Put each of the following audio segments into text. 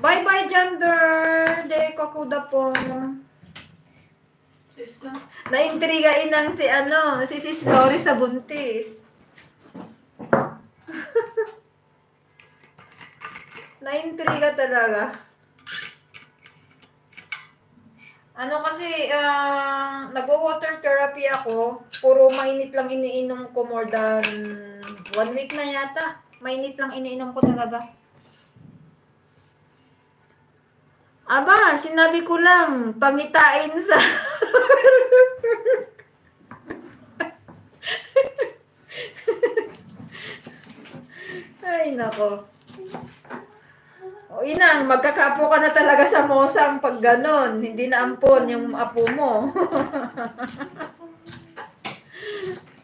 Bye-bye, gender. De kakuda po. Naintriga inang si Sis Lori sa buntis. Naintriga talaga. Kasi, nag-water therapy ako. Puro mainit lang iniinom ko more than 1 week na yata. Mainit lang iniinom ko talaga. Aba, sinabi ko lang, pangitain sa... Ay, nako. O inang, magkakapo ka na talaga sa mosang pag ganon. Hindi na ampon yung apo mo.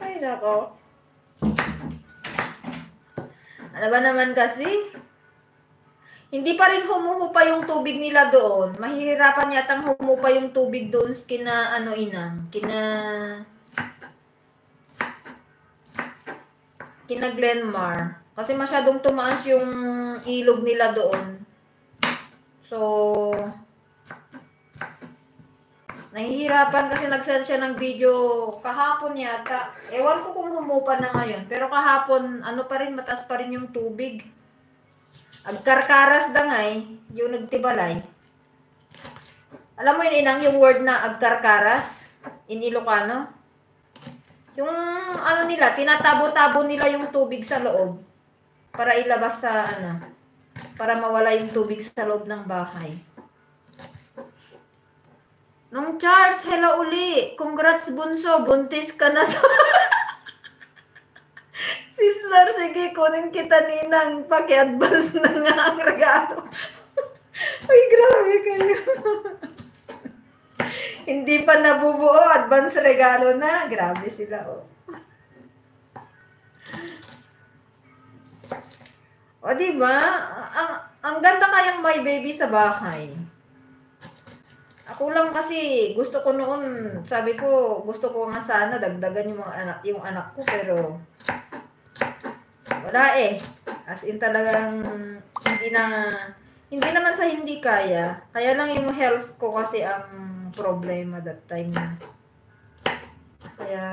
Ay, nako. Ano ba naman kasi? Hindi pa rin humuhupa yung tubig nila doon. Mahihirapan yatang humupa yung tubig doon kina Glenmar. Kasi masyadong tumaas yung ilog nila doon. So, nahihirapan kasi nag-send siya ng video kahapon yata. Ewan ko kung humupa na ngayon. Pero kahapon, pa rin, mataas pa rin yung tubig. Agkarkaras dangay, yung nagtibalay. Alam mo yun, inang, yung word na agkarkaras in Ilocano? Yung nila, tinatabo-tabo nila yung tubig sa loob para ilabas sa para mawala yung tubig sa loob ng bahay. Nung Charles, hello uli. Congrats bunso, buntis ka na sa... Sister, sige, kunin kita ninang. Paki-advance na nga ang regalo. Ay, grabe kayo. Hindi pa nabubuo, advance regalo na. Grabe sila, oh. O, diba? Ang ganda kayang may baby sa bahay. Ako lang kasi, gusto ko noon, sabi ko, gusto ko nga sana dagdagan yung anak ko, pero wala eh. As in talagang hindi naman sa hindi kaya. Kaya lang yung health ko kasi ang problema that time. Kaya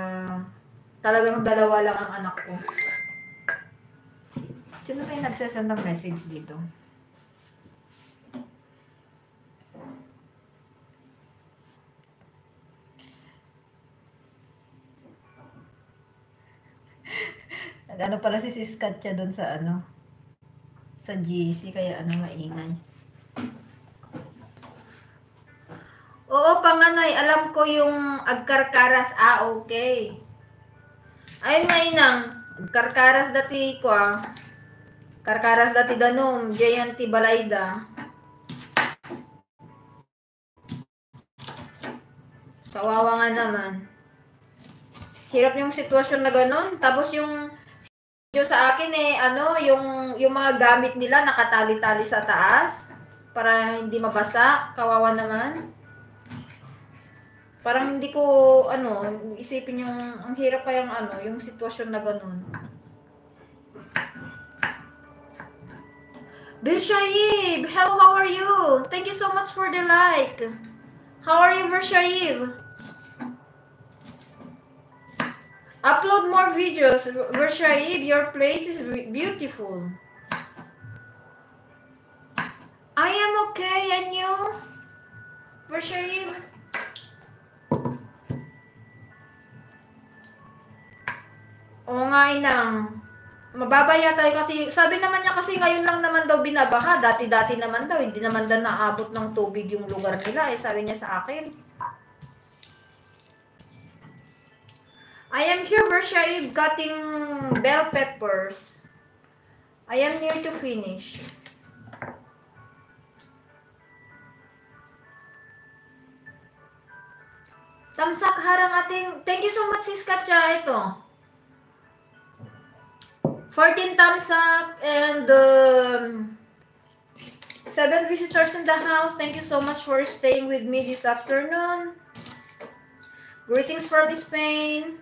talagang dalawa lang ang anak ko. Sino kayo nagsasend ng message dito? Ano pala si Sis Katya doon sa sa GC, kaya maingay. Oo, panganay, alam ko yung agkarkaras. Okay. Ayun nga inang, agkarkaras dati ko karkaras dati danom, Jayanti Balayda. Kawawa nga naman. Hirap yung sitwasyon na ganun. Tapos yung sa akin yung mga gamit nila nakatali-tali sa taas para hindi mabasa. Kawawa naman. Parang hindi ko isipin yung ang hirap kayang yung sitwasyon na ganun. Bershaib, hello, how are you? Thank you so much for the like. How are you, Bershaib? Upload more videos. Bershaib, your place is beautiful. I am okay, and you? Bershaib? Oo nga, inang. Mababaya tayo kasi, sabi naman niya kasi ngayon lang naman daw binabaha. Dati-dati naman daw, hindi naman daw naabot ng tubig yung lugar nila. Sabi niya sa akin. I am here, Bershaib, cutting bell peppers. I am near to finish. Tamsak harang ating... Thank you so much, Sis Katya. Ito. 14 thumbs up and 7 visitors in the house. Thank you so much for staying with me this afternoon. Greetings from Spain.